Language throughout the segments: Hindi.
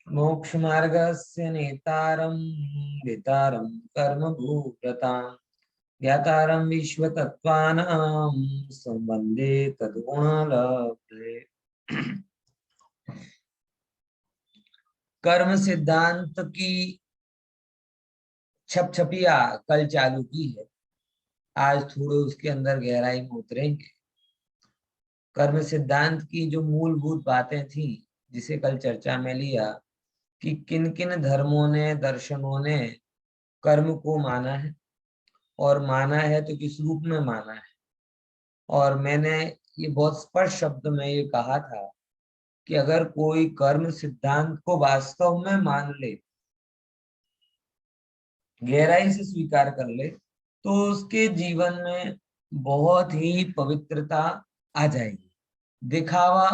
मोक्ष मार्गस्य नेतारं वितारं कर्म भूप्रतां ज्ञातारं विश्वतत्त्वानां संबंधे तद्गुणलब्धे। कर्म सिद्धांत की छपछपिया कल चालू की है। आज थोड़े उसके अंदर गहराई में उतरेंगे। कर्म सिद्धांत की जो मूलभूत बातें थी, जिसे कल चर्चा में लिया कि किन किन धर्मों ने, दर्शनों ने कर्म को माना है, और माना है तो किस रूप में माना है। और मैंने ये बहुत स्पष्ट शब्द में ये कहा था कि अगर कोई कर्म सिद्धांत को वास्तव में मान ले, गहराई से स्वीकार कर ले, तो उसके जीवन में बहुत ही पवित्रता आ जाएगी। दिखावा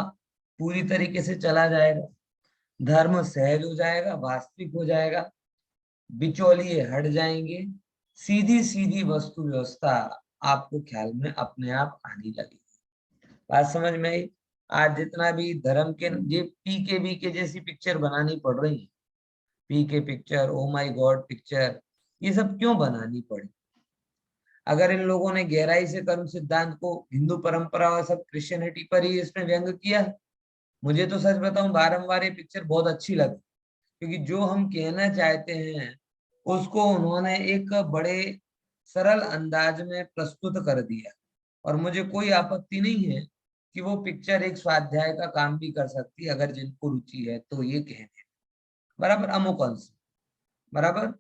पूरी तरीके से चला जाएगा, धर्म सहज हो जाएगा, वास्तविक हो जाएगा, बिचौलिए हट जाएंगे, सीधी सीधी वस्तु व्यवस्था आपको ख्याल में अपने आप आने लगेगी। बात समझ में आई? आज जितना भी धर्म के ये पीके वीके जैसी पिक्चर बनानी पड़ रही है, PK picture, oh my god picture, ये सब क्यों बनानी पड़ी? अगर इन लोगों ने गहराई से कर्म सिद्धांत को हिंदू परंपरा और सब क्रिश्चियनिटी पर ही इसमें व्यंग किया है। मुझे तो सच बताऊं, बारंबार ये पिक्चर बहुत अच्छी लगी, क्योंकि जो हम कहना चाहते हैं उसको उन्होंने एक बड़े सरल अंदाज में प्रस्तुत कर दिया। और मुझे कोई आपत्ति नहीं है कि वो पिक्चर एक स्वाध्याय का काम भी कर सकती है, अगर जिनको रुचि है तो ये कहने बराबर। अमुक अंश बराबर।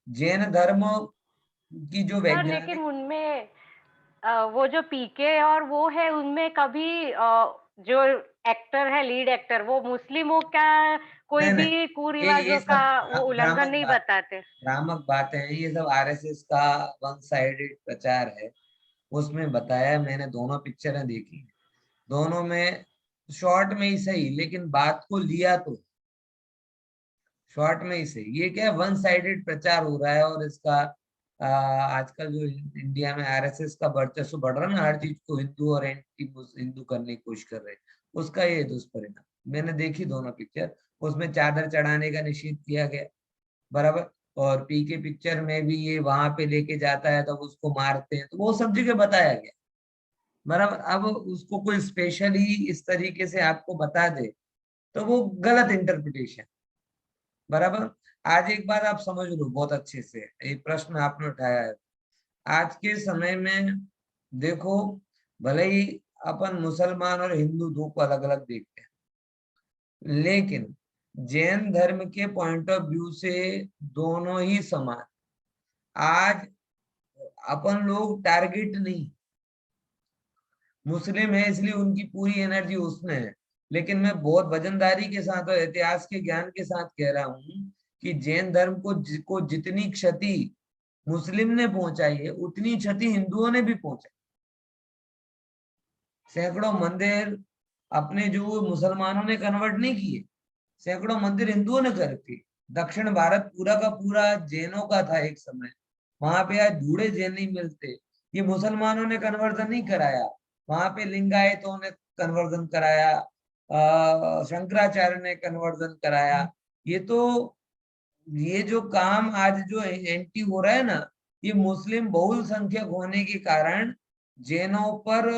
जैन धर्म की जो सर लेकिन वैज्ञानिक, उनमें वो जो पीके और वो है उनमें कभी जो एक्टर है, लीड एक्टर, वो मुस्लिमों का कोई नहीं नहीं, भी ये कुरिवाजों का सब वो उल्लंघन भ्रामक नहीं बात, बताते। भ्रामक बातें हैं। ये सब आरएसएस का वन साइडेड प्रचार है। उसमें बताया, मैंने दोनों पिक्चरें देखी, दोनों में शॉर्ट में ही सही, लेकिन बात को लिया तो शॉर्ट में ही सही। ये क्या वन साइडेड प्रचार हो रहा है, और इसका आजकल जो इंडिया में आरएसएस का वर्चस्व बढ़ रहा है ना, हर चीज को हिंदू और एंटी हिंदू करने की कोशिश कर रहे हैं, उसका ये दुष्परिणाम। मैंने देखी दोनों पिक्चर, उसमें चादर चढ़ाने का निषेध किया गया बराबर। और पीके पिक्चर में भी ये वहां पे लेके जाता है तो उसको मारते हैं, तो वो सब जगह बताया गया बराबर। अब उसको कोई स्पेशली इस तरीके से आपको बता दे तो वो गलत इंटरप्रिटेशन बराबर। आज एक बार आप समझ लो बहुत अच्छे से, एक प्रश्न आपने उठाया है। आज के समय में देखो, भले ही अपन मुसलमान और हिंदू दो को अलग अलग देखते हैं, लेकिन जैन धर्म के पॉइंट ऑफ व्यू से दोनों ही समान। आज अपन लोग टारगेट नहीं, मुस्लिम है इसलिए उनकी पूरी एनर्जी उसमें है। लेकिन मैं बहुत वजनदारी के साथ और इतिहास के ज्ञान के साथ कह रहा हूं कि जैन धर्म को जितनी क्षति मुस्लिम ने पहुंचाई है, उतनी क्षति हिंदुओं ने भी पहुंचाई। सैकड़ों मंदिर अपने जो मुसलमानों ने कन्वर्ट नहीं किए, सैकड़ों मंदिर हिंदुओं ने कर दिए। दक्षिण भारत पूरा का पूरा जैनों का था एक समय, वहां पे आज धूड़े जैन नहीं मिलते। ये मुसलमानों ने कन्वर्जन नहीं कराया, वहां पे लिंगायतों ने कन्वर्जन कराया, शंकराचार्य ने कन्वर्जन कराया। ये तो, ये जो काम आज जो एंटी हो रहा है ना, ये मुस्लिम बहुल संख्यक होने के कारण जैनों पर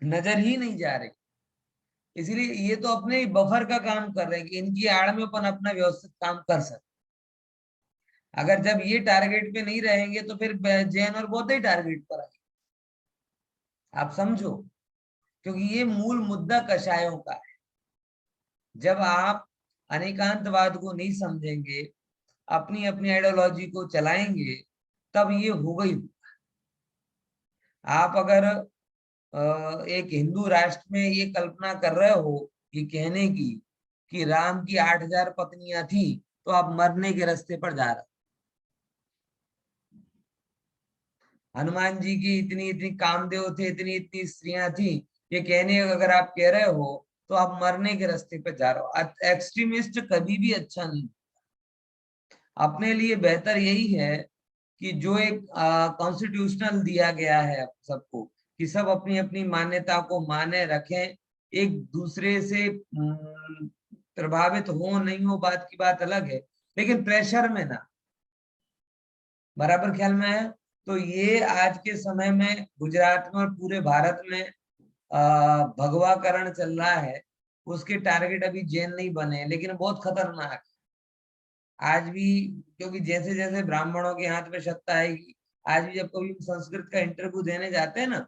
नजर ही नहीं जा रही। इसलिए ये तो अपने बफर का काम कर रहे हैं कि इनकी आड़ में अपन अपना व्यवस्थित काम कर सकते। अगर जब ये टारगेट पे नहीं रहेंगे तो फिर जैन और बौद्ध ही टारगेट पर आएंगे। आप समझो, क्योंकि ये मूल मुद्दा कषायों का है। जब आप अनेकांतवाद को नहीं समझेंगे, अपनी अपनी आइडियोलॉजी को चलाएंगे, तब ये होगा ही। आप अगर एक हिंदू राष्ट्र में ये कल्पना कर रहे हो, ये कहने की कि राम की 8,000 पत्नियां थी, तो आप मरने के रास्ते पर जा रहे हो। हनुमान जी की इतनी इतनी कामदेव थे, इतनी इतनी स्त्रियां थी, ये कहने अगर आप कह रहे हो तो आप मरने के रास्ते पे जा रहे हो। एक्सट्रीमिस्ट कभी भी अच्छा नहीं। अपने लिए बेहतर यही है कि जो एक कॉन्स्टिट्यूशनल दिया गया है सबको, कि सब अपनी अपनी मान्यता को माने रखें, एक दूसरे से प्रभावित हो नहीं हो बात की बात अलग है, लेकिन प्रेशर में ना। बराबर ख्याल में है? तो ये आज के समय में गुजरात में और पूरे भारत में भगवाकरण चल रहा है। उसके टारगेट अभी जैन नहीं बने, लेकिन बहुत खतरनाक आज भी, क्योंकि जैसे जैसे ब्राह्मणों के हाथ में सत्ता आएगी, आज भी जब कभी संस्कृत का इंटरव्यू देने जाते हैं ना,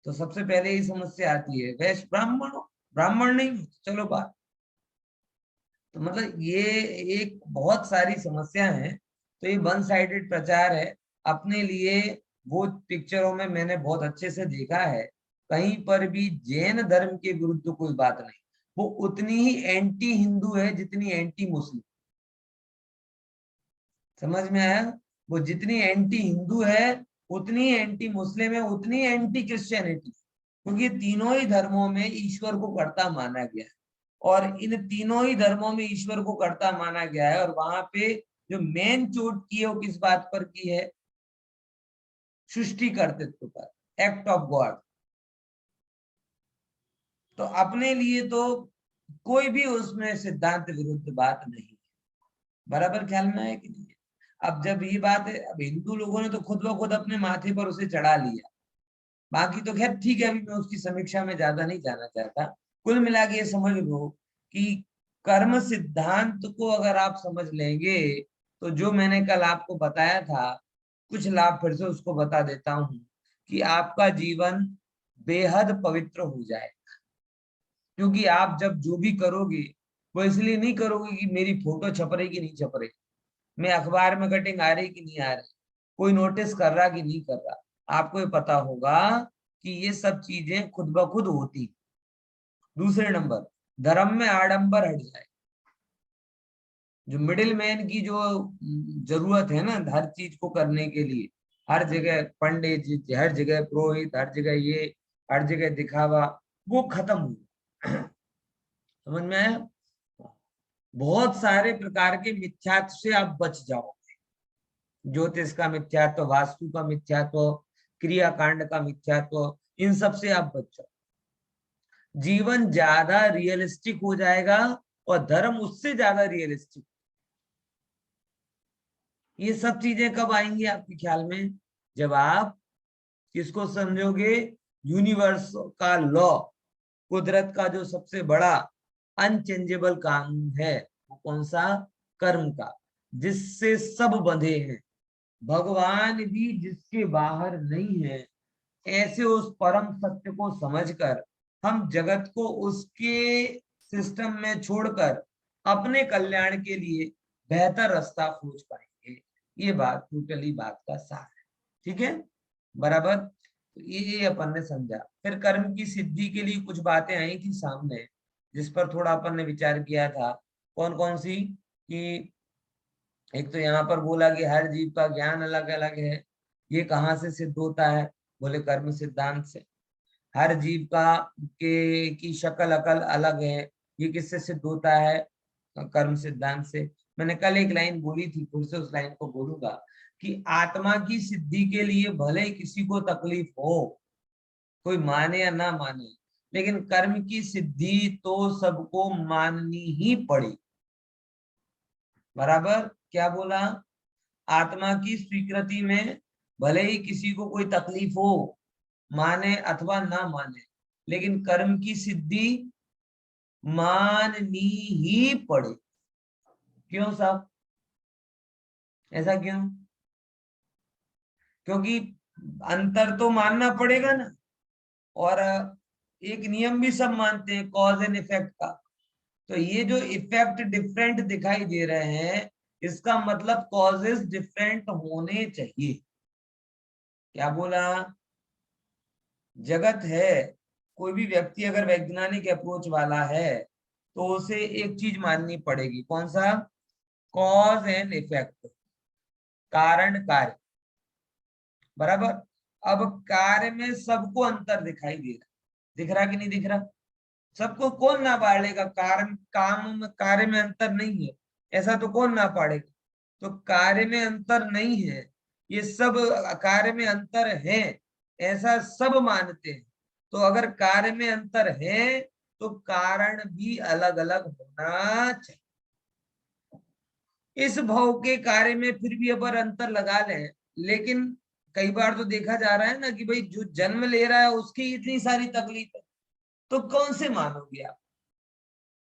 तो सबसे पहले ही समस्या आती है, वैश्य ब्राह्मण हो, ब्राह्मण नहीं हो, चलो बात। तो मतलब ये एक बहुत सारी समस्या है। तो ये वन साइडेड प्रचार है अपने लिए। वो पिक्चरों में मैंने बहुत अच्छे से देखा है, कहीं पर भी जैन धर्म के विरुद्ध कोई बात नहीं। वो उतनी ही एंटी हिंदू है जितनी एंटी मुस्लिम। समझ में आया? वो जितनी एंटी हिंदू है उतनी एंटी मुस्लिम है, उतनी एंटी क्रिश्चियनिटी, क्योंकि तीनों ही धर्मों में ईश्वर को कर्ता माना गया है। और इन तीनों ही धर्मों में ईश्वर को कर्ता माना गया है। और वहां पे जो मेन चोट की है वो किस बात पर की है? सृष्टि कर्तृत्व पर, एक्ट ऑफ गॉड। तो अपने लिए तो कोई भी उसमें सिद्धांत विरुद्ध बात नहीं है। बराबर ख्याल में है कि नहीं? अब जब ये बात है, अब हिंदू लोगों ने तो खुद ब खुद अपने माथे पर उसे चढ़ा लिया। बाकी तो खैर ठीक है, अभी मैं उसकी समीक्षा में ज्यादा नहीं जाना चाहता। कुल मिला के ये समझ लो कि कर्म सिद्धांत को अगर आप समझ लेंगे, तो जो मैंने कल आपको बताया था, कुछ लाभ फिर से उसको बता देता हूं, कि आपका जीवन बेहद पवित्र हो जाए। क्योंकि आप जब जो भी करोगे, वो इसलिए नहीं करोगे कि मेरी फोटो छप रही कि नहीं छप रही, मैं अखबार में कटिंग आ रही कि नहीं आ रही, कोई नोटिस कर रहा कि नहीं कर रहा। आपको ये पता होगा कि ये सब चीजें खुद ब खुद होती। दूसरे नंबर, धर्म में आडंबर हट जाए। जो मिडिल मैन की जो जरूरत है ना हर चीज को करने के लिए, हर जगह पंडित जी, हर जगह पुरोहित, हर जगह ये, हर जगह दिखावा, वो खत्म हो। समझ में आया? बहुत सारे प्रकार के मिथ्यात्व से आप बच जाओ। ज्योतिष का मिथ्यात्व, वास्तु का मिथ्यात्व, क्रियाकांड का मिथ्यात्व, इन सब से आप बच जाओ। जीवन ज्यादा रियलिस्टिक हो जाएगा, और धर्म उससे ज्यादा रियलिस्टिक। ये सब चीजें कब आएंगी आपके ख्याल में? जब आप किसको समझोगे? यूनिवर्स का लॉ, कुदरत का जो सबसे बड़ा अनचेंजेबल कानून है, वो कौन सा? कर्म का, जिससे सब बंधे हैं। भगवान भी जिसके बाहर नहीं है। ऐसे उस परम सत्य को समझकर हम जगत को उसके सिस्टम में छोड़कर अपने कल्याण के लिए बेहतर रास्ता खोज पाएंगे। ये बात टोटली बात का सार है। ठीक है? बराबर। तो ये अपन ने समझा। फिर कर्म की सिद्धि के लिए कुछ बातें आई थी सामने, जिस पर थोड़ा अपन ने विचार किया था। कौन कौन सी? कि एक तो यहाँ पर बोला कि हर जीव का ज्ञान अलग अलग है। ये कहाँ से सिद्ध होता है? बोले कर्म सिद्धांत से। हर जीव का के की शक्ल अकल अलग है। ये किससे सिद्ध होता है? कर्म सिद्धांत से। मैंने कल एक लाइन बोली थी, फिर से उस लाइन को बोलूंगा, कि आत्मा की सिद्धि के लिए भले ही किसी को तकलीफ हो, कोई माने या ना माने, लेकिन कर्म की सिद्धि तो सबको माननी ही पड़ेगी। बराबर क्या बोला? आत्मा की स्वीकृति में भले ही किसी को कोई तकलीफ हो, माने अथवा ना माने, लेकिन कर्म की सिद्धि माननी ही पड़े। क्यों साहब? ऐसा क्यों? क्योंकि अंतर तो मानना पड़ेगा ना। और एक नियम भी सब मानते हैं, कॉज एंड इफेक्ट का। तो ये जो इफेक्ट डिफरेंट दिखाई दे रहे हैं, इसका मतलब कॉजेस डिफरेंट होने चाहिए। क्या बोला? जगत है, कोई भी व्यक्ति अगर वैज्ञानिक अप्रोच वाला है, तो उसे एक चीज माननी पड़ेगी। कौन सा? कॉज एंड इफेक्ट, कारण कार्य। बराबर। अब कार्य में सबको अंतर दिखाई दे रहा, दिख रहा कि नहीं दिख रहा? सबको कौन ना पाड़ेगा? कारण काम में कार्य में अंतर नहीं है, ऐसा तो कौन ना पाड़ेगा? तो कार्य में अंतर नहीं है, ये सब कार्य में अंतर है, ऐसा सब मानते हैं। तो अगर कार्य में अंतर है, तो कारण भी अलग अलग होना चाहिए। इस भाव के कार्य में फिर भी अगर अंतर लगा लें, लेकिन कई बार तो देखा जा रहा है ना कि भाई जो जन्म ले रहा है उसकी इतनी सारी तकलीफ है, तो कौन से मानोगे आप?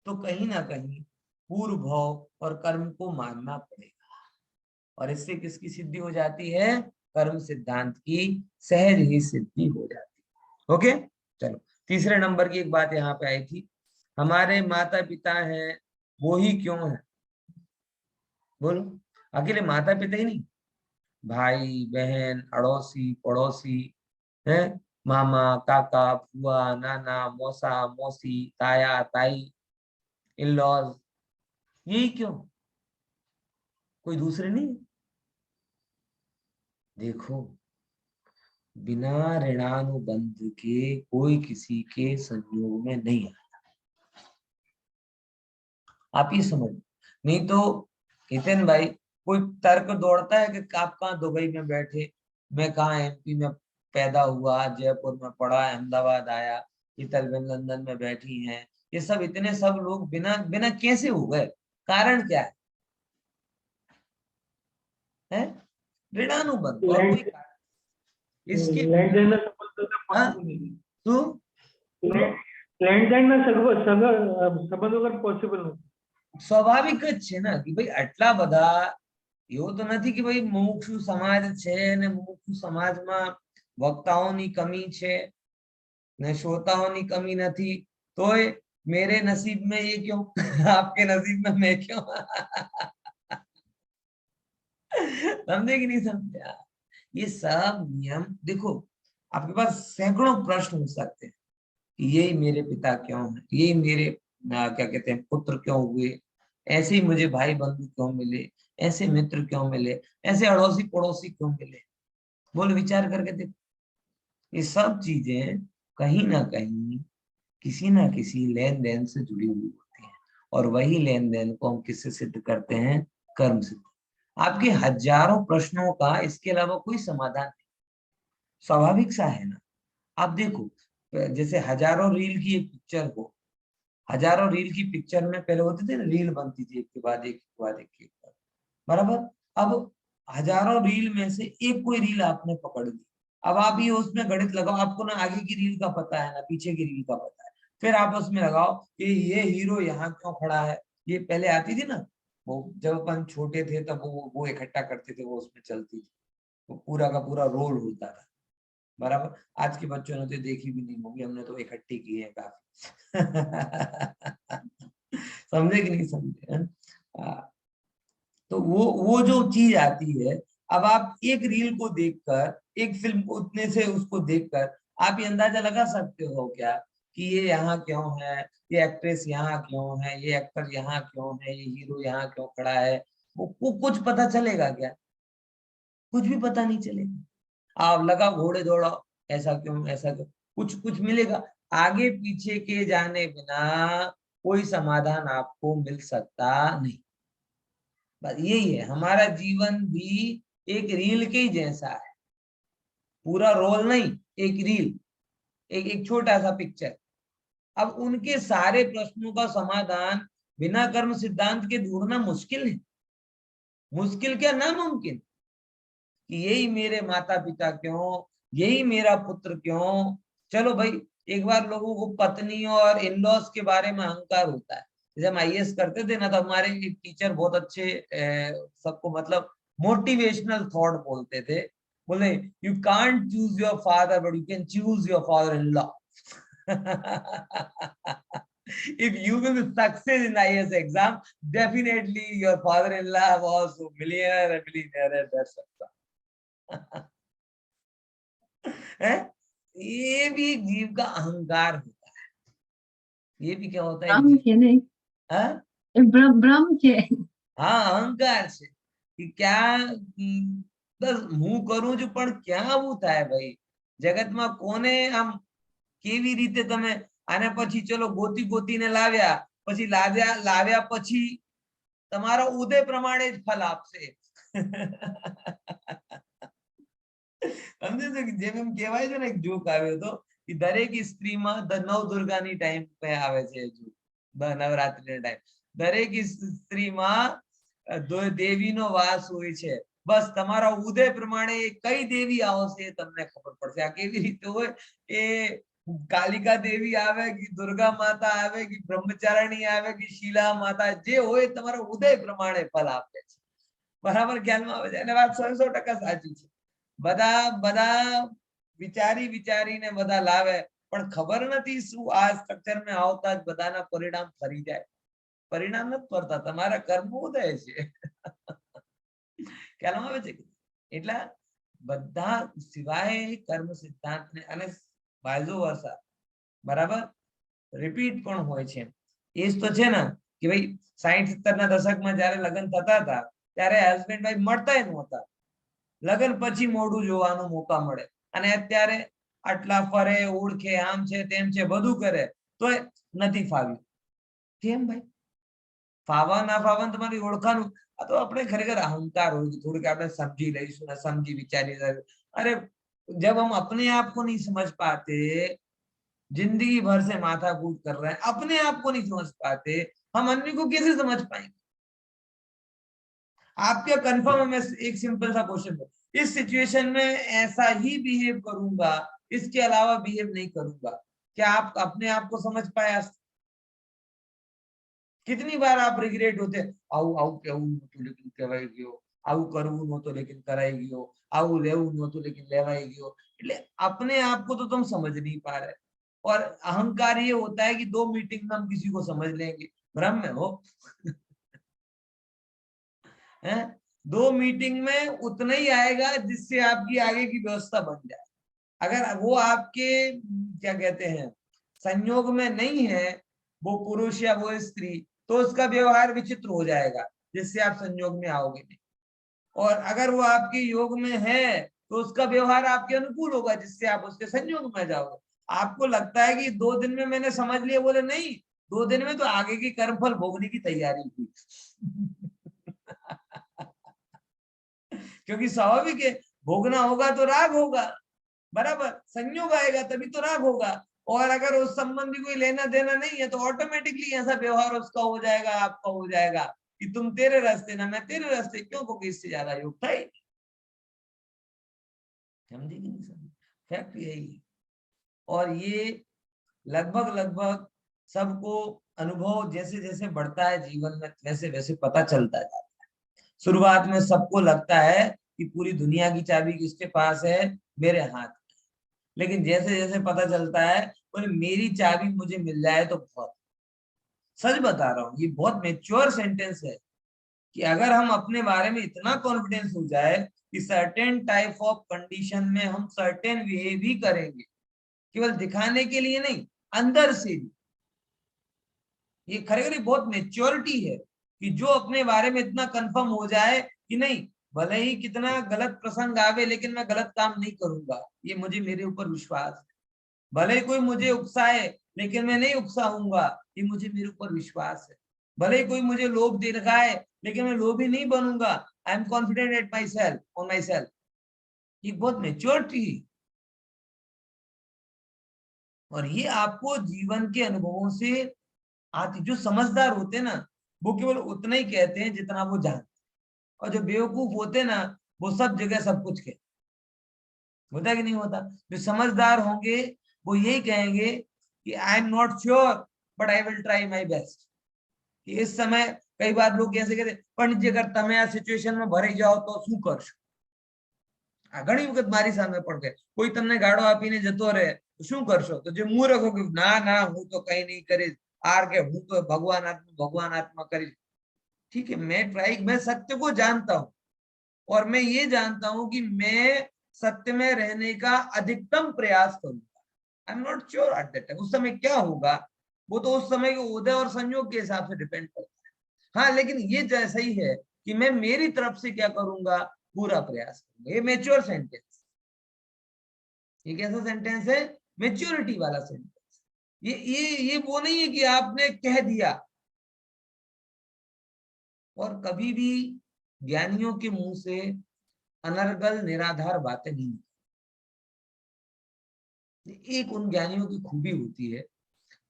तो कहीं ना कहीं पूर्व भाव और कर्म को मानना पड़ेगा, और इससे किसकी सिद्धि हो जाती है? कर्म सिद्धांत की सहज ही सिद्धि हो जाती है। ओके, चलो तीसरे नंबर की एक बात यहाँ पे आई थी, हमारे माता पिता हैं वो ही क्यों है? बोलो, अकेले माता पिता ही नहीं, भाई बहन, अड़ोसी पड़ोसी है, मामा काका फुआ नाना मौसा मौसी ताया ताई, इन लॉज, यही क्यों? कोई दूसरे नहीं? देखो, बिना ऋणानुबंध के कोई किसी के संयोग में नहीं आता, आप ये समझ। नहीं तो हितेन भाई, कोई तर्क दौड़ता है कि आप कहाँ दुबई में बैठे, मैं कहाँ एमपी में पैदा हुआ, जयपुर में पढ़ा, अहमदाबाद आया, ये तलबन लंदन में बैठी हैं, ये सब इतने सब लोग बिना बिना कैसे हो गए? कारण क्या है? ऋणानुबंध, और कोई लैंड कारण इसके लँड जाणं संबंध हाँ पॉसिबल नाही. तो लँड जाणं सगळं सगळं संबंध वगैरे पॉसिबल નથી. સ્વાભાવિક જ છે ને કે ભાઈ આટલા બધા, એવું તો નથી કે ભાઈ મુમુક્ષુ સમાજ છે ને મુમુક્ષુ સમાજમાં વક્તાઓની કમી છે ને શ્રોતાઓની કમી નથી, તોય मेरे नसीब में ये क्यों आपके नसीब में मैं क्यों समझे कि नहीं समझे? ये सब नियम देखो, आपके पास सैकड़ों प्रश्न हो सकते हैं कि यही मेरे पिता क्यों है, यही मेरे क्या कहते हैं पुत्र क्यों हुए, ऐसे ही मुझे भाई बंधु क्यों मिले, ऐसे मित्र क्यों मिले, ऐसे अड़ोसी पड़ोसी क्यों मिले? बोल, विचार करके देखो, ये सब चीजें कहीं ना कहीं किसी ना किसी लेन देन से जुड़ी हुई होती है, और वही लेन देन को हम किससे सिद्ध करते हैं? कर्म सिद्ध। आपके हजारों प्रश्नों का इसके अलावा कोई समाधान नहीं, स्वाभाविक सा है ना। आप देखो, जैसे हजारों रील की एक पिक्चर हो, हजारों रील की पिक्चर में पहले होते थे ना, रील बनती थी एक के बाद एक के बाद एक के बाद, बराबर। अब हजारों रील में से एक कोई रील आपने पकड़ ली, अब आप ये उसमें गणित लगाओ, आपको ना आगे की रील का पता है ना पीछे की रील का पता है, फिर आप उसमें लगाओ कि ये हीरो यहाँ क्यों खड़ा है। ये पहले आती थी ना, वो जब अपन छोटे थे तब वो इकट्ठा करते थे, वो उसमें चलती थी, वो पूरा का पूरा रोल होता था, बराबर। आज के बच्चों ने तो देखी भी नहीं होगी, हमने तो इकट्ठी की है काफी समझे कि नहीं समझे? तो वो जो चीज आती है, अब आप एक रील को देखकर, एक फिल्म को उतने से उसको देखकर आप ये अंदाजा लगा सकते हो क्या कि ये यहाँ क्यों है, ये एक्ट्रेस यहाँ क्यों है, ये एक्टर यहाँ क्यों है, ये हीरो यहाँ क्यों खड़ा है? वो कुछ पता चलेगा क्या? कुछ भी पता नहीं चलेगा। आप लगा घोड़े दौड़ाओ, ऐसा क्यों ऐसा क्यों, कुछ कुछ मिलेगा? आगे पीछे के जाने बिना कोई समाधान आपको मिल सकता नहीं। बस यही है, हमारा जीवन भी एक रील के ही जैसा है, पूरा रोल नहीं, एक रील, एक एक छोटा सा पिक्चर। अब उनके सारे प्रश्नों का समाधान बिना कर्म सिद्धांत के ढूंढना मुश्किल है, मुश्किल क्या नामुमकिन। कि यही मेरे माता पिता क्यों, यही मेरा पुत्र क्यों। चलो भाई, एक बार लोगों को पत्नी और इन लॉज के बारे में अहंकार होता है। जैसे हम आईएएस करते थे ना, तो हमारे टीचर बहुत अच्छे सबको मतलब मोटिवेशनल थॉट बोलते थे, बोले you can't choose your father but you can choose your father in law if you will succeed in IAS exam, definitely your father-in-law was millionaire and millionaire, that's है। ये भी एक जीव का अहंकार होता है, ये भी क्या होता है? एक जीव, हाँ ब्रह्म के हाँ, अहंकार से कि क्या बस હું કરું છું પણ ક્યાં આવું થાય ભાઈ? જગતમાં કોને આમ કેવી રીતે તમે આને પછી ચલો ગોતી ગોતીને લાવ્યા, પછી લાવ્યા પછી તમારા ઉદય પ્રમાણે જ ફલ આપશે સમજે છે? કે જેમ એમ કહેવાય છે ને, એક જોક આવ્યો હતો કે कि દરેક સ્ત્રીમાં નવ દુર્ગાની ટાઈમ पे આવે છે હજુ નવરાત્રી ટાઈમ દરેક સ્ત્રીમાં દેવીનો વાસ હોય છે બસ તમારા ઉદય પ્રમાણે કઈ દેવી આવશે તમને ખબર પડશે આ કેવી રીતે હોય એ કાલિકા દેવી આવે કે દુર્ગા માતા આવે કે બ્રહ્મચારિણી આવે કે શીલા માતા જે હોય તમારા ઉદય પ્રમાણે ફલ આપે છે બરાબર ખ્યાલમાં આવે છે અને વાત 100% સાચી છે બધા બધા વિચારીને બધા લાવે પણ ખબર નથી શું આ સ્ટ્રક્ચરમાં આવતા જ બધાના પરિણામ ફરી જાય પરિણામ નથી ફરતા તમારા કર્મ ઉદય છે ખ્યાલમાં આવે છે એટલા બધા સિવાય કર્મ સિદ્ધાંતને અને વાઇઝો વર્સા બરાબર રિપીટ પણ હોય છે એ જ તો છે ને કે ભાઈ 60-70 ના દશકમાં જ્યારે લગ્ન થતા હતા ત્યારે હસબન્ડ વાઈફ મળતા જ નહોતા લગ્ન પછી મોઢું જોવાનો મોકા મળે અને અત્યારે આટલા ફરે ઓળખે આમ છે તેમ છે બધું કરે તોય નથી ફાવ્યું કેમ ભાઈ ફાવા ના ફાવા તમારી ઓળખાનું આ તો આપણે ખરેખર અહंकार હોય થોડુંક આપણે સમજી લઈશું ને સમજી વિચારી अरे जब हम अपने आप को नहीं समझ पाते जिंदगी भर से माथा कूट कर रहे हैं अपने आप को नहीं समझ पाते हम अन्य को कैसे समझ पाएंगे आप क्या कंफर्म है मैं एक सिंपल सा क्वेश्चन इस सिचुएशन में ऐसा ही बिहेव करूंगा इसके अलावा बिहेव नहीं करूंगा क्या आप अपने आप को समझ पाए कितनी बार आप रिग्रेट होते આવું આવું કેવું નહોતું લેકિન કરાઈ ગયો આવું કરવું નહોતું લેકિन કરાઈ ગયો આવું લેવું નહોતું લેકિन લેવાઈ ગયો એટલે अपने आप को तो तुम समझ नहीं पा रहे और अहंकार ये होता है कि 2 मीटिंग में हम किसी को समझ लेंगे भ्रम में हो हैं 2 मीटिंग में उतना ही आएगा जिससे आपकी आगे की व्यवस्था बन जाए अगर वो आपके क्या कहते हैं संयोग में नहीं है वो पुरुष या वो स्त्री तो उसका व्यवहार विचित्र हो जाएगा जिससे आप संयोग में आओगे नहीं और अगर वो आपके योग में है तो उसका व्यवहार आपके अनुकूल होगा जिससे आप उसके संयोग में जाओगे आपको लगता है कि 2 दिन में मैंने समझ लिया बोले नहीं 2 दिन में तो आगे की कर्मफल भोगने की तैयारी हुई क्योंकि स्वाभाविक है भोगना होगा तो राग होगा बराबर संयोग आएगा तभी तो राग होगा और अगर उस संबंधी कोई लेना देना नहीं है तो ऑटोमेटिकली ऐसा व्यवहार उसका हो जाएगा आपका हो जाएगा कि तुम तेरे रास्ते ना मैं तेरे रास्ते क्यों क्योंकि इससे ज्यादा योग था ही समझे कि नहीं समझे फैक्ट यही और ये लगभग सबको अनुभव जैसे जैसे बढ़ता है जीवन में वैसे वैसे पता चलता जाता है शुरुआत में सबको लगता है कि पूरी दुनिया की चाबी किसके पास है मेरे हाथ में लेकिन जैसे जैसे पता चलता है और मेरी चाबी मुझे मिल जाए तो बहुत सच बता रहा हूँ ये बहुत मैच्योर सेंटेंस है कि अगर हम अपने बारे में इतना कॉन्फिडेंस हो जाए कि सर्टेन टाइप ऑफ कंडीशन में हम सर्टेन बिहेव ही करेंगे केवल दिखाने के लिए नहीं अंदर से भी ये खरेखर बहुत मैच्योरिटी है कि जो अपने बारे में इतना कंफर्म हो जाए कि नहीं भले ही कितना गलत प्रसंग आवे लेकिन मैं गलत काम नहीं करूंगा ये मुझे मेरे ऊपर विश्वास है भले ही कोई मुझे उकसाए लेकिन मैं नहीं उकसाऊंगा ये मुझे मेरे ऊपर विश्वास है भले ही कोई मुझे लोभ दिखाए लेकिन मैं लोभी नहीं बनूंगा I am confident at my self on my self ये बहुत मैच्योरिटी और ये आपको जीवन के अनुभवों से आती जो समझदार होते हैं ना वो केवल उतना ही कहते हैं जितना वो जानते और जो बेवकूफ होते हैं ना वो सब जगह सब कुछ कहते होता है कि नहीं होता जो समझदार होंगे वो यही कहेंगे कि I am not sure but I will try my best कि इस समय कई बार लोग कैसे कहते પણ જે અગર તમે આ સિચ્યુએશન માં ભરાઈ જાઓ તો શું કરશો આ ઘણી વખત મારી સામે પણ કહે કોઈ તમને ગાડો આપીને જતો રહે તો શું કરશો તો જે મૂર્ખ કે ના ના હું તો કઈ નહીં કરીશ आर के हूं तो भगवान आत्मा करी ठीक है मैं ट्राई मैं सत्य को जानता हूं और मैं ये जानता हूं कि मैं सत्य में रहने का अधिकतम प्रयास करूंगा I am not sure at that time उस समय क्या होगा वो तो उस समय के उदय और संयोग के हिसाब से डिपेंड करता है हाँ लेकिन ये जैसा ही है कि मैं मेरी तरफ से क्या करूंगा पूरा प्रयास करूंगा ये मैच्योर सेंटेंस ये कैसा सेंटेंस है मैच्योरिटी वाला सेंटेंस ये वो नहीं है कि आपने कह दिया और कभी भी ज्ञानियों के मुंह से अनर्गल निराधार बातें नहीं एक उन ज्ञानियों की खूबी होती है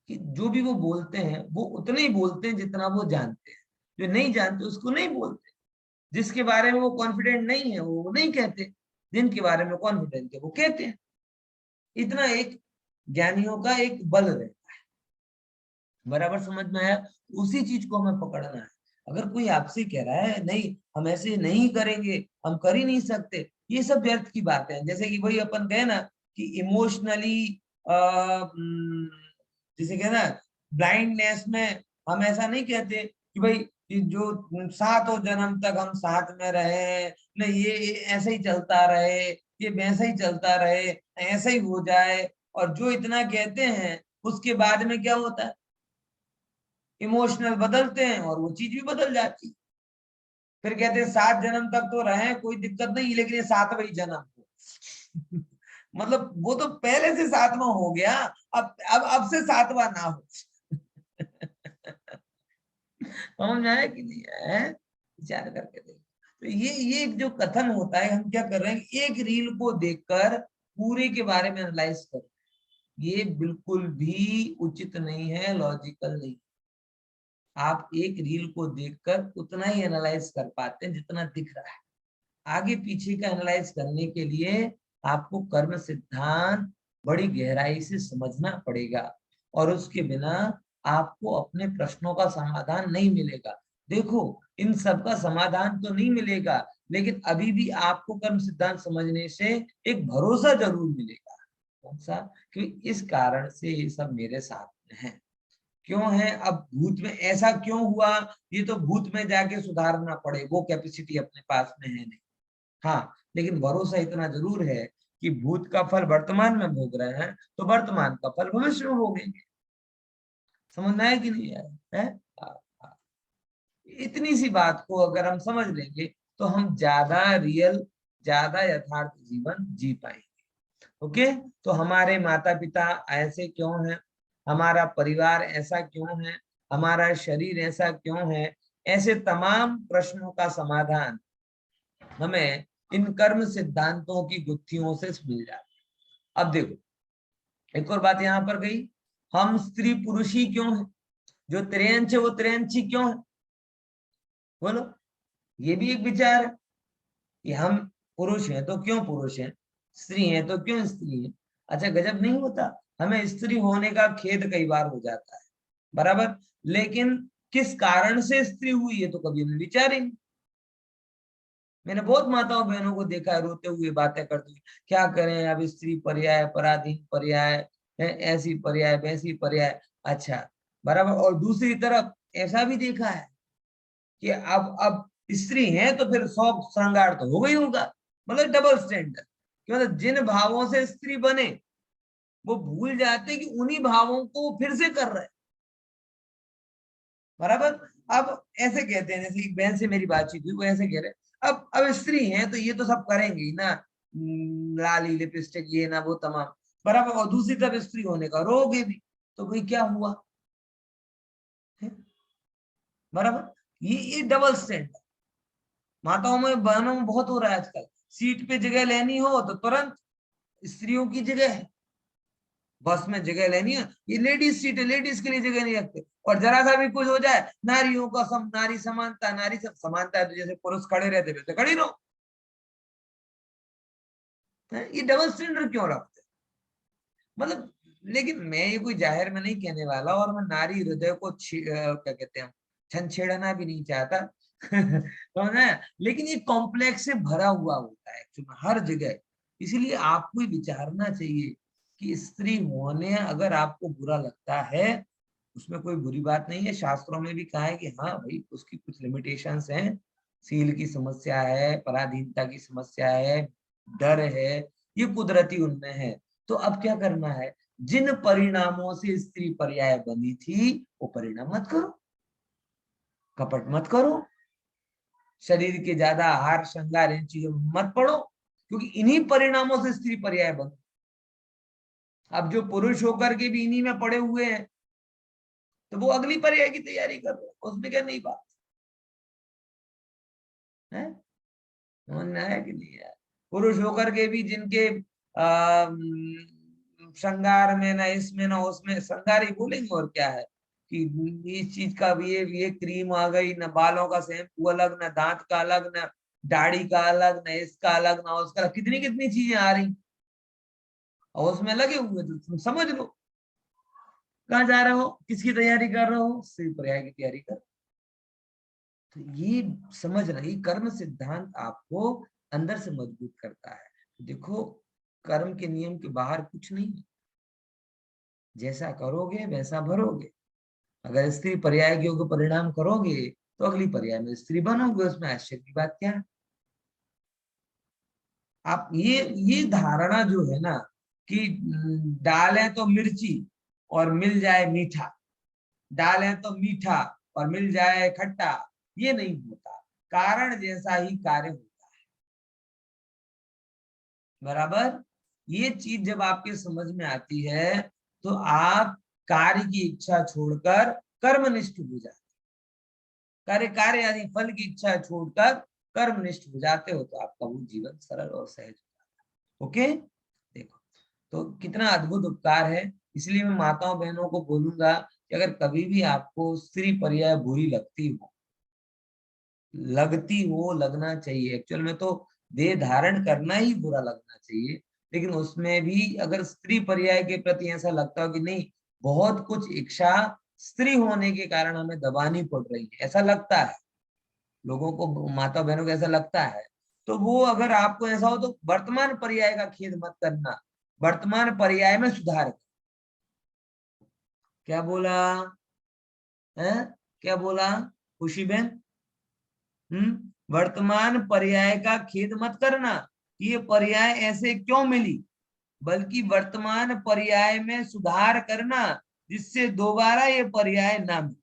कि जो भी वो बोलते हैं वो उतना ही बोलते हैं जितना वो जानते हैं, जो नहीं जानते उसको नहीं बोलते, जिसके बारे में वो कॉन्फिडेंट नहीं है वो नहीं कहते, जिनके बारे में कॉन्फिडेंट है वो कहते हैं। इतना एक ज्ञानियों का एक बल रहता है। बराबर समझ में आया? उसी चीज को हमें पकड़ना है। अगर कोई आपसे कह रहा है नहीं हम ऐसे नहीं करेंगे, हम कर ही नहीं सकते, ये सब व्यर्थ की बातें हैं। जैसे कि वही अपन कहे ना कि इमोशनली जैसे कहे ना ब्लाइंडनेस में हम ऐसा नहीं कहते कि भाई कि जो सातों जन्म तक हम साथ में रहे, नहीं ये ऐसे ही चलता रहे, ये वैसा ही चलता रहे, ऐसा ही हो जाए। और जो इतना कहते हैं उसके बाद में क्या होता है, इमोशनल बदलते हैं और वो चीज भी बदल जाती है। फिर कहते हैं 7 जन्म तक तो रहे कोई दिक्कत नहीं, लेकिन ये 7वां जन्म हो मतलब वो तो पहले से 7वां हो गया, अब से 7वां ना हो समझ में आया कि नहीं है? विचार करके देखो। तो ये जो कथन होता है, हम क्या कर रहे हैं, एक रील को देखकर पूरे के बारे में एनालाइज कर, ये बिल्कुल भी उचित नहीं है, लॉजिकल नहीं। आप एक रील को देखकर उतना ही एनालाइज कर पाते हैं जितना दिख रहा है। आगे पीछे का एनालाइज करने के लिए आपको कर्म सिद्धांत बड़ी गहराई से समझना पड़ेगा, और उसके बिना आपको अपने प्रश्नों का समाधान नहीं मिलेगा। देखो इन सब का समाधान तो नहीं मिलेगा, लेकिन अभी भी आपको कर्म सिद्धांत समझने से एक भरोसा जरूर मिलेगा। कौन सा? कि इस कारण से ये सब मेरे साथ में है। क्यों है? अब भूत में ऐसा क्यों हुआ, ये तो भूत में जाके सुधारना पड़े, वो कैपेसिटी अपने पास में है नहीं। हाँ, लेकिन भरोसा इतना जरूर है कि भूत का फल वर्तमान में भोग रहे हैं तो वर्तमान का फल भविष्य में भोगेंगे। समझ में आया कि नहीं आया है? हाँ, हाँ। इतनी सी बात को अगर हम समझ लेंगे तो हम ज्यादा रियल, ज्यादा यथार्थ जीवन जी पाएंगे। ओके? तो हमारे माता पिता ऐसे क्यों हैं, हमारा परिवार ऐसा क्यों है, हमारा शरीर ऐसा क्यों है, ऐसे तमाम प्रश्नों का समाधान हमें इन कर्म सिद्धांतों की गुत्थियों से मिल जाता है। अब देखो एक और बात यहाँ पर गई, हम स्त्री पुरुष ही क्यों है, जो त्रियंच है वो त्रियंची क्यों है? बोलो, ये भी एक विचार है कि हम पुरुष हैं तो क्यों पुरुष हैं, स्त्री हैं तो क्यों स्त्री हैं। अच्छा गजब नहीं होता? हमें स्त्री होने का खेद कई बार हो जाता है, बराबर, लेकिन किस कारण से स्त्री हुई है तो कभी हमने विचार ही नहीं। मैंने बहुत माताओं बहनों को देखा है रोते हुए बातें करते हुए, क्या करें अब स्त्री पर्याय, पराधीन पर्याय है, ऐसी पर्याय वैसी पर्याय। अच्छा, बराबर। और दूसरी तरफ ऐसा भी देखा है कि अब स्त्री है तो फिर 100 श्रृंगार तो हो गई होगा, मतलब डबल स्टैंडर्ड। कि मतलब जिन भावों से स्त्री बने वो भूल जाते कि उन्हीं भावों को वो फिर से कर रहे हैं, बराबर। अब ऐसे कहते हैं, जैसे एक बहन से मेरी बातचीत हुई, वो ऐसे कह रहे अब स्त्री हैं तो ये तो सब करेंगे ही ना, लाली लिपस्टिक ये ना वो तमाम, बराबर। और दूसरी तरफ स्त्री होने का रोगे भी, तो भाई क्या हुआ है? बराबर। ये डबल स्टैंडर्ड माताओं में बहनों में बहुत हो रहा है आजकल। सीट पे जगह लेनी हो तो तुरंत स्त्रियों की जगह है, बस में जगह लेनी है ये लेडीज सीट है, लेडीज के लिए जगह नहीं रखते। और जरा सा भी कुछ हो जाए, नारियों का नारी समानता, नारी सब समानता है तो जैसे पुरुष खड़े रहते वैसे खड़ी रहो। ये डबल स्टैंडर्ड क्यों रखते? मतलब, लेकिन मैं ये कोई जाहिर में नहीं कहने वाला, और मैं नारी हृदय को क्या कहते हैं, छेड़ना भी नहीं चाहता तो ना, लेकिन ये कॉम्प्लेक्स से भरा हुआ होता है एक्चुअली हर जगह। इसलिए आपको ही विचारना चाहिए कि स्त्री होने अगर आपको बुरा लगता है, उसमें कोई बुरी बात नहीं है। शास्त्रों में भी कहा है कि हाँ भाई उसकी कुछ लिमिटेशंस हैं, सील की समस्या है, पराधीनता की समस्या है, डर है, ये कुदरती उनमें है। तो अब क्या करना है, जिन परिणामों से स्त्री पर्याय बनी थी वो परिणाम मत करो, कपट मत करो, शरीर के ज्यादा आहार श्रृंगार इन चीजों में मत पड़ो, क्योंकि इन्हीं परिणामों से स्त्री पर्याय बनो। अब जो पुरुष होकर के भी इन्हीं में पड़े हुए हैं तो वो अगली पर्याय की तैयारी कर रहे हैं, उसमें क्या नहीं बात है? समझ में आया कि नहीं आया? पुरुष होकर के भी जिनके श्रृंगार में, ना इसमें ना उसमें, श्रृंगार ही बोलेंगे और क्या है कि इस चीज का भी ये क्रीम आ गई, ना बालों का शैम्पू अलग, ना दांत का अलग, ना दाढ़ी का अलग, ना इसका अलग, ना उसका, कितनी कितनी चीजें आ रही और उसमें लगे हुए, तो तुम समझ लो कहाँ जा रहे हो, किसकी तैयारी कर रहे हो, स्त्री पर्याय की तैयारी कर। तो ये समझना, ये कर्म सिद्धांत आपको अंदर से मजबूत करता है। देखो कर्म के नियम के बाहर कुछ नहीं है, जैसा करोगे वैसा भरोगे। अगर स्त्री पर्याय के योग्य परिणाम करोगे तो अगली पर्याय में स्त्री बनोगे, उसमें आश्चर्य की बात क्या है। आप ये धारणा जो है ना कि डालें तो मिर्ची और मिल जाए मीठा, डालें तो मीठा और मिल जाए खट्टा, ये नहीं होता, कारण जैसा ही कार्य होता है। बराबर, ये चीज जब आपके समझ में आती है तो आप कार्य की इच्छा छोड़कर कर्मनिष्ठ हो जाते, कार्य यानी फल की इच्छा छोड़कर कर्मनिष्ठ हो जाते हो, तो आपका वो जीवन सरल और सहज हो जाता है। ओके, देखो तो कितना अद्भुत उपकार है। इसलिए मैं माताओं बहनों को बोलूंगा कि अगर कभी भी आपको स्त्री पर्याय बुरी लगती हो, लगना चाहिए, एक्चुअल में तो देह धारण करना ही बुरा लगना चाहिए, लेकिन उसमें भी अगर स्त्री पर्याय के प्रति ऐसा लगता हो कि नहीं, बहुत कुछ इच्छा स्त्री होने के कारण हमें दबानी पड़ रही है, ऐसा लगता है लोगों को, माता बहनों को ऐसा लगता है, तो वो अगर आपको ऐसा हो तो वर्तमान पर्याय का खेद मत करना, वर्तमान पर्याय में सुधार कर। क्या बोला है, क्या बोला खुशी बहन? वर्तमान पर्याय का खेद मत करना कि ये पर्याय ऐसे क्यों मिली, बल्कि वर्तमान पर्याय में सुधार करना जिससे दोबारा ये पर्याय ना मिले।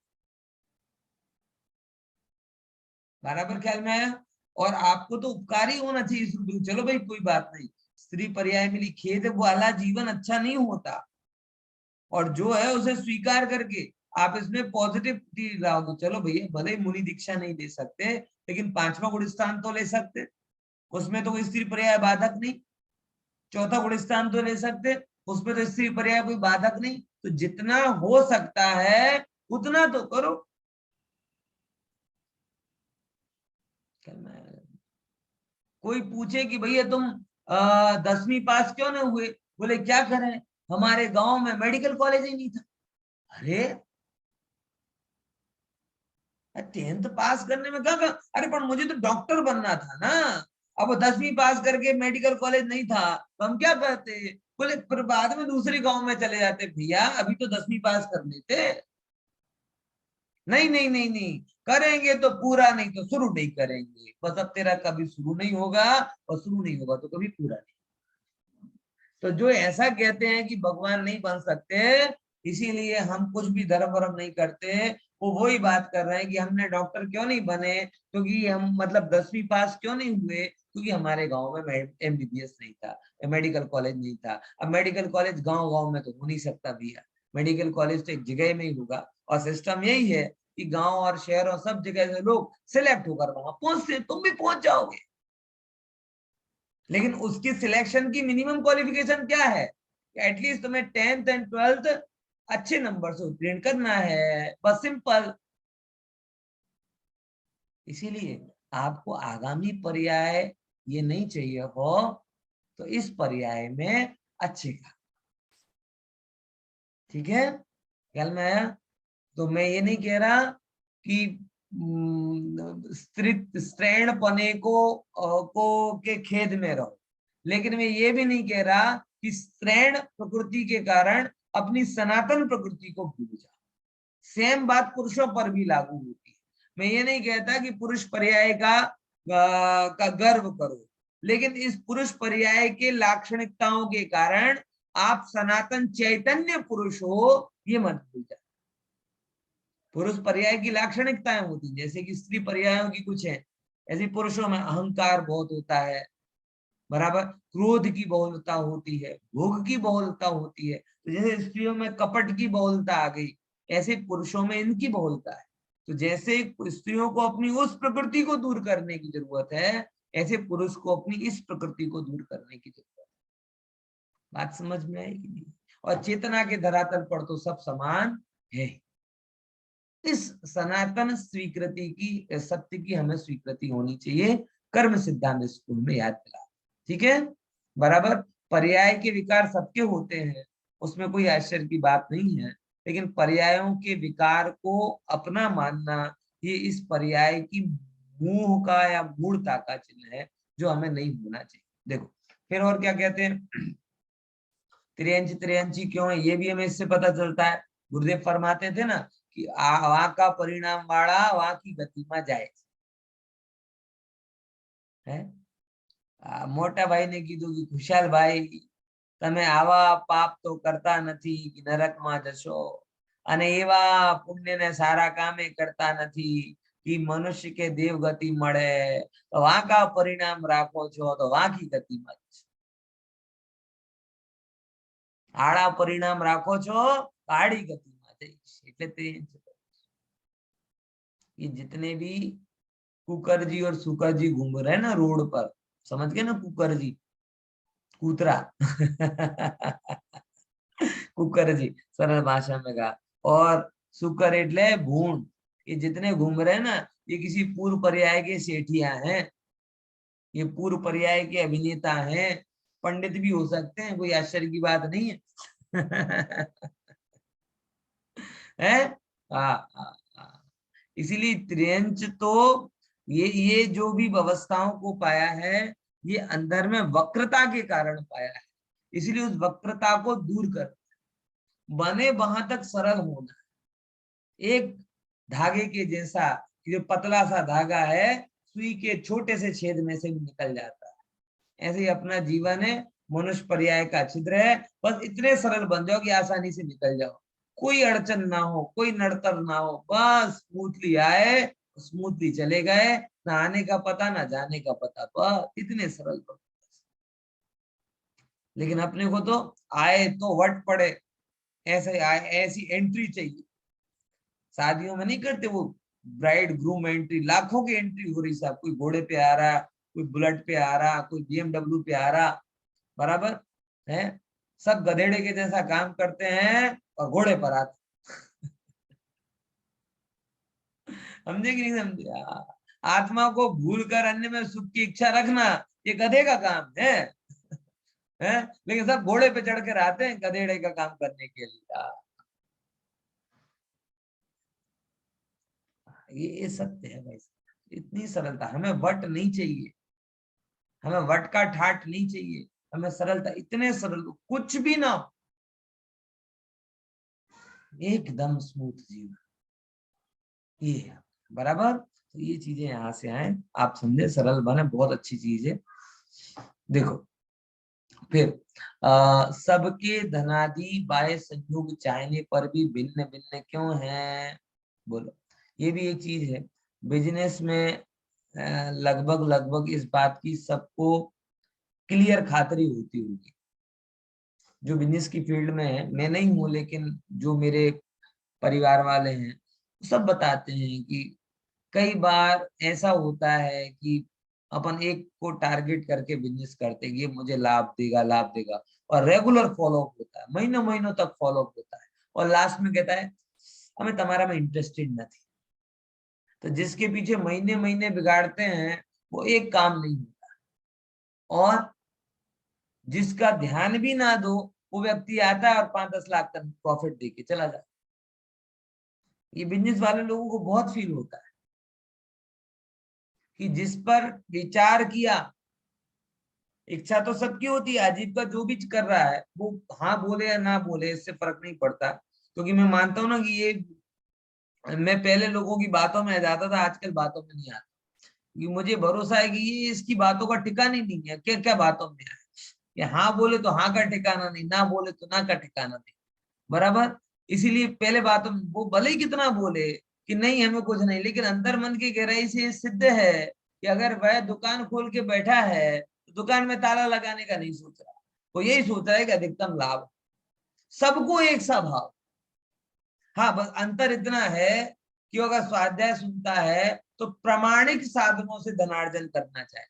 बराबर ख्याल में आया? और आपको तो उपकारी होना चाहिए, चलो भाई कोई बात नहीं, स्त्री पर्याय मिली, खेद वाला जीवन अच्छा नहीं होता, और जो है उसे स्वीकार करके आप इसमें पॉजिटिविटी लाओगे। चलो भैया, भले मुनि दीक्षा नहीं ले सकते, लेकिन 5वां गुण स्थान तो ले सकते, उसमें तो कोई स्त्री पर्याय बाधक नहीं। चौथा गुण स्थान तो ले सकते, उसमें तो स्त्री पर्याय कोई बाधक नहीं। तो जितना हो सकता है उतना तो करो। कोई पूछे कि भैया तुम 10वीं पास क्यों नहीं हुए, बोले क्या करें, हमारे गांव में मेडिकल कॉलेज ही नहीं था। अरे 10th पास करने में क्या, अरे पर मुझे तो डॉक्टर बनना था ना, अब 10वीं पास करके मेडिकल कॉलेज नहीं था तो हम क्या करते, बोले फिर बाद में दूसरे गांव में चले जाते। भैया अभी तो 10वीं पास कर लेते। नहीं नहीं नहीं नहीं, करेंगे तो पूरा, नहीं तो शुरू नहीं करेंगे, बस अब तेरा कभी शुरू नहीं होगा, और शुरू नहीं होगा तो कभी पूरा नहीं। तो जो ऐसा कहते हैं कि भगवान नहीं बन सकते, इसीलिए हम कुछ भी धर्म वर्म नहीं करते, वो वही बात कर रहे हैं कि हमने डॉक्टर क्यों नहीं बने, क्योंकि हम मतलब 10वीं पास क्यों नहीं हुए, क्योंकि हमारे गांव में एमबीबीएस नहीं था, मेडिकल कॉलेज नहीं था। अब मेडिकल कॉलेज गांव गांव में तो हो नहीं सकता भैया, मेडिकल कॉलेज तो एक जगह में ही होगा, और सिस्टम यही है कि गांव और शहर और सब जगह से लोग सिलेक्ट होकर वहां पहुंचते, तुम भी पहुंच जाओगे। लेकिन उसकी सिलेक्शन की मिनिमम क्वालिफिकेशन क्या है, एटलीस्ट तुम्हें 10th एंड 12th अच्छे नंबर से उत्तीर्ण करना है, बस सिंपल। इसीलिए आपको आगामी पर्याय ये नहीं चाहिए हो तो इस पर्याय में अच्छे का, ठीक है, ख्याल में आया? तो मैं ये नहीं कह रहा कि स्त्रैण पने को के खेद में रहो, लेकिन मैं ये भी नहीं कह रहा कि स्त्रैण प्रकृति के कारण अपनी सनातन प्रकृति को भूल जाओ। सेम बात पुरुषों पर भी लागू होती है। मैं ये नहीं कहता कि पुरुष पर्याय का गर्व करो, लेकिन इस पुरुष पर्याय के लाक्षणिकताओं के कारण आप सनातन चैतन्य पुरुष हो, ये मत भूल जाओ। पुरुष पर्याय की लाक्षणिकताएं होती जैसे कि स्त्री पर्यायों की कुछ है, ऐसे पुरुषों में अहंकार बहुत होता है, बराबर, क्रोध की बहुलता होती है, भोग की बहुलता होती है। तो जैसे स्त्रियों में कपट की बहुलता आ गई, ऐसे पुरुषों में इनकी बहुलता है। तो जैसे स्त्रियों को अपनी उस प्रकृति को दूर करने की जरूरत है, ऐसे पुरुष को अपनी इस प्रकृति को दूर करने की जरूरत है। बात समझ में आएगी? और चेतना के धरातल पर तो सब समान है। इस सनातन स्वीकृति की, सत्य की हमें स्वीकृति होनी चाहिए। कर्म सिद्धांत स्कूल में याद दिला, ठीक है, बराबर। पर्याय के विकार सबके होते हैं, उसमें कोई आश्चर्य की बात नहीं है, लेकिन पर्यायों के विकार को अपना मानना, ये इस पर्याय की मोह का या मूर्ता का चिन्ह है, जो हमें नहीं होना चाहिए। देखो फिर और क्या कहते हैं, त्रियंच त्रियंची क्यों है, ये भी हमें इससे पता चलता है। गुरुदेव फरमाते थे ना कि वहां का परिणाम वाला वहां की गति में जाए है। मोटा भाई ने कीधु कि खुशाल भाई તમે આવા પાપ તો કરતા નથી કે નરકમાં જશો, અને એવા પુણ્યને સારા કામે કરતા નથી कि मनुष्य के देव गति મળે, तो वहां का परिणाम राखो छो तो वहां की गति में आड़ा परिणाम राखो छो तो आड़ी गति में जईश। એટલે ये जितने भी कुकर जी और सुकर जी घूम रहे हैं ना रोड पर, समझ गए ना, कुकर जी कूतरा कुकर जी सरल भाषा में कहा, और सुकर એટલે भूण। ये जितने घूम रहे हैं ना, ये किसी पूर्व पर्याय के सेठिया हैं, ये पूर्व पर्याय के अभिनेता हैं, पंडित भी हो सकते हैं, कोई आश्चर्य की बात नहीं है है? इसीलिए त्रियंच तो ये जो भी व्यवस्थाओं को पाया है, ये अंदर में वक्रता के कारण पाया है। इसीलिए उस वक्रता को दूर कर, बने वहां तक सरल होना, एक धागे के जैसा, जो पतला सा धागा है सुई के छोटे से छेद में से भी निकल जाता है, ऐसे ही अपना जीवन है, मनुष्य पर्याय का छिद्र है। बस इतने सरल बन जाओ कि आसानी से निकल जाओ, कोई अड़चन ना हो, कोई नड़तर ना हो, बस स्मूथली आए, स्मूथली चले गए, ना आने का पता ना जाने का पता, बस इतने सरल बन। लेकिन अपने को तो आए तो वट पड़े, ऐसे आए, ऐसी एंट्री चाहिए। शादियों में नहीं करते वो ब्राइड ग्रूम एंट्री, लाखों की एंट्री हो रही साहब, कोई घोड़े पे आ रहा, कोई बुलेट पे आ रहा, कोई BMW पे आ रहा, बराबर है, सब गधेड़े के जैसा काम करते हैं और घोड़े पर आते समझे कि नहीं समझे? आत्मा को भूल कर अन्य में सुख की इच्छा रखना, ये गधे का काम है लेकिन सब घोड़े पे चढ़ कर आते हैं गधेड़े का काम करने के लिए। ये सत्य है भाई, इतनी सरलता। हमें वट नहीं चाहिए, हमें वट का ठाठ नहीं चाहिए, हमें सरलता, इतने सरल, कुछ भी ना हो, एकदम स्मूथ जीवन, ये बराबर। तो ये चीजें यहाँ से आए, आप समझे, सरल बने, बहुत अच्छी चीज है। देखो फिर सबके धनादि बाह्य संयोग चाहने पर भी भिन्न भिन्न क्यों है, बोलो। ये भी एक चीज है बिजनेस में, लगभग लगभग इस बात की सबको क्लियर खातरी होती होगी, जो बिजनेस की फील्ड में है। मैं नहीं हूं, लेकिन जो मेरे परिवार वाले हैं सब बताते हैं कि कई बार ऐसा होता है कि अपन एक को टारगेट करके बिजनेस करते हैं, ये मुझे लाभ देगा लाभ देगा, और रेगुलर फॉलोअप होता है, महीनों महीनों तक फॉलोअप होता है, और लास्ट में कहता है हमें तुम्हारा में इंटरेस्टेड नहीं। तो जिसके पीछे महीने महीने बिगाड़ते हैं वो एक काम नहीं होता, और जिसका ध्यान भी ना दो वो व्यक्ति आता है और 5-10 लाख का प्रॉफिट देके चला जाता है। ये बिजनेस वाले लोगों को बहुत फील होता है कि जिस पर विचार किया, इच्छा तो सबकी होती है, अजीत का जो भी कर रहा है वो हाँ बोले या ना बोले इससे फर्क नहीं पड़ता, क्योंकि मैं मानता हूं ना कि ये, मैं पहले लोगों की बातों में आ जाता था, आजकल बातों में नहीं आता, क्योंकि मुझे भरोसा है कि ये इसकी बातों का ठिकाना ही नहीं है, क्या क्या बातों में है, कि हाँ बोले तो हाँ का ठिकाना नहीं, ना बोले तो ना का ठिकाना नहीं, बराबर। इसीलिए पहले बातों में वो भले ही कितना बोले कि नहीं हमें कुछ नहीं, लेकिन अंतर मन की गहराई से सिद्ध है कि अगर वह दुकान खोल के बैठा है तो दुकान में ताला लगाने का नहीं सोच रहा, वो यही सोच रहा है कि अधिकतम लाभ, सबको एक सा भाव। हाँ बस अंतर इतना है कि अगर स्वाध्याय सुनता है तो प्रामाणिक साधनों से धनार्जन करना चाहे,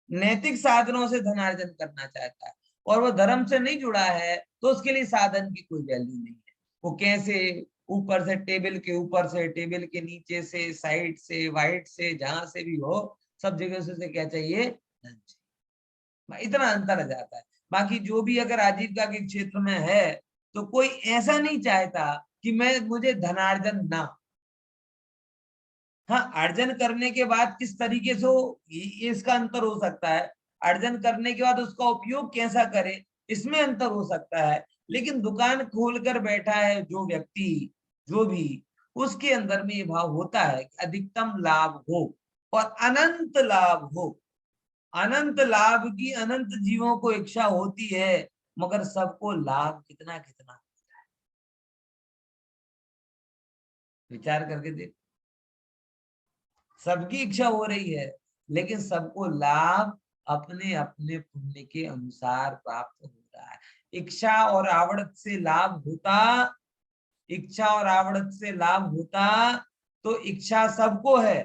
नैतिक साधनों से धनार्जन करना चाहता है, और वो धर्म से नहीं जुड़ा है तो उसके लिए साधन की कोई वैल्यू नहीं है। वो कैसे ऊपर से, टेबल के ऊपर से, टेबल के नीचे से, साइड से, वाइट से, जहां से भी हो, सब जगह से उसे क्या चाहिए? धन चाहिए। इतना अंतर आ जाता है। बाकी जो भी अगर आजीविका के क्षेत्र में है तो कोई ऐसा नहीं चाहता कि मुझे धनार्जन ना। हाँ, अर्जन करने के बाद किस तरीके से हो, ये इसका अंतर हो सकता है। अर्जन करने के बाद उसका उपयोग कैसा करे, इसमें अंतर हो सकता है। लेकिन दुकान खोलकर बैठा है जो व्यक्ति, जो भी, उसके अंदर में ये भाव होता है कि अधिकतम लाभ हो और अनंत लाभ हो। अनंत लाभ की अनंत जीवों को इच्छा होती है, मगर सबको लाभ कितना कितना होता है, विचार करके देख। सबकी इच्छा हो रही है, लेकिन सबको लाभ अपने अपने पुण्य के अनुसार प्राप्त हो रहा है। इच्छा और आवड़त से लाभ होता, इच्छा और आवड़त से लाभ होता तो इच्छा सबको है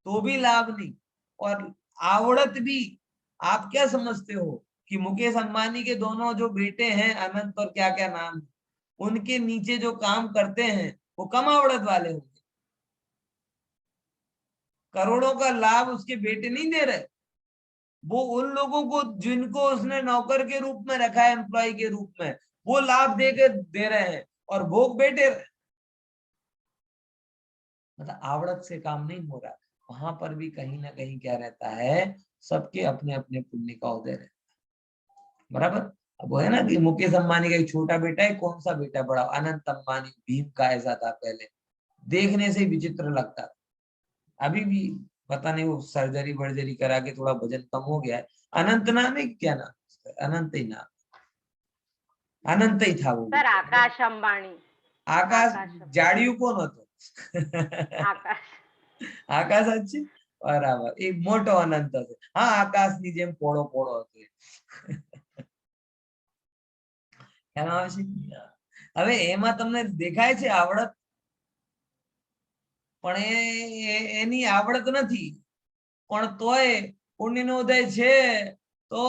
तो भी लाभ नहीं, और आवड़त भी। आप क्या समझते हो कि मुकेश अंबानी के दोनों जो बेटे हैं, अनंत और क्या क्या नाम, उनके नीचे जो काम करते हैं वो कम आवड़त वाले होंगे? करोड़ों का लाभ उसके बेटे नहीं दे रहे, वो उन लोगों को जिनको उसने नौकर के रूप में रखा है, एम्प्लॉय के रूप में, वो लाभ दे रहे हैं और भोग बेटे रहे। मतलब आवड़त से काम नहीं हो रहा। वहां पर भी कहीं ना कहीं क्या रहता है, सबके अपने अपने पुण्य का उदय रहता है। बराबर। अब वो है ना कि मुकेश अंबानी का एक छोटा बेटा है, कौन सा बेटा बड़ा, अनंत अंबानी, भीम का ऐसा था पहले, देखने से विचित्र लगता था। अभी भी पता नहीं, वो सर्जरी वर्जरी करा के थोड़ा वजन कम हो गया है। अनंत नाम है, क्या नाम, अनंत ही नाम, अनंत ही था वो सर बेटा। आकाश अंबानी। आकाश जाड़ियू कौन હતો? आकाश આકાશ જ છે, બરાબર, એ મોટો અનંત હશે। હા, આકાશની જેમ પોળો પોળો હતો। ખ્યાલ આવે છે? હવે એમાં તમને દેખાય છે આવડત, પણ એની આવડત નથી, પણ તોય પુણ્યનો ઉદય છે તો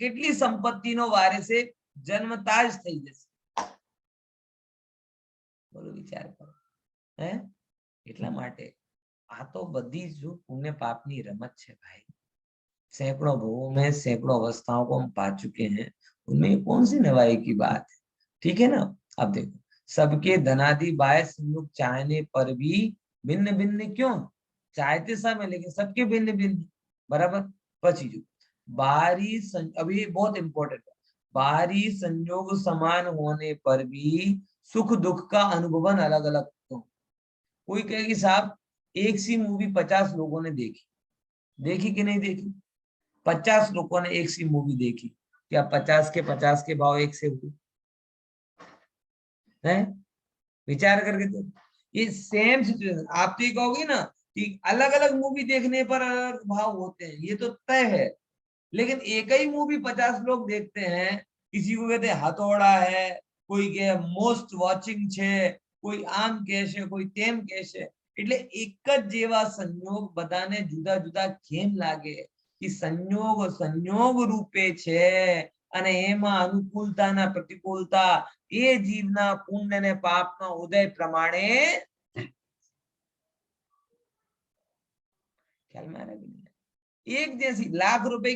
કેટલી સંપત્તિનો વારિસે જન્મતા જ થઈ જશે। બોલો, વિચાર કરો। હે, એટલા માટે આ તો બધી जो पुण्य पाप ની रमत છે भाई। सैकड़ों भवों में सैकड़ों अवस्थाओं को हम पा चुके हैं, उनमें कौन सी नवाई की बात है? ठीक है ना। अब देखो, सबके धनादि बाय संयुक्त चाहने पर भी भिन्न भिन्न क्यों? चाहते सब है लेकिन सबके भिन्न भिन्न। बराबर। पची जो बाहरी अभी बहुत इंपॉर्टेंट है, बाहरी संयोग समान होने पर भी सुख दुख का अनुभवन अलग अलग क्यों? कोई कहेगी साहब एक सी मूवी 50 लोगों ने देखी, देखी कि नहीं देखी? 50 लोगों ने एक सी मूवी देखी, क्या 50 के 50 के भाव एक से हुए हैं? विचार करके देखो। ये सेम सिचुएशन, आप तो ये कहोगे ना कि अलग अलग मूवी देखने पर अलग भाव होते हैं, ये तो तय है। लेकिन एक ही मूवी 50 लोग देखते हैं, किसी को कहते हैं हथौड़ा है, कोई के मोस्ट वॉचिंग छे, कोई आम कहेशे, कोई तेम कहेशे। એટલે એક જ જેવા સંયોગ બધાને જુદા જુદા કેમ લાગે कि संयोग संयोग रूपे छे અને એમાં અનુકૂળતા ના પ્રતિકૂળતા એ જીવના પુણ્ય ને પાપનો ઉદય પ્રમાણે ખ્યાલ માં આવે? એક जैसी लाख रुपए की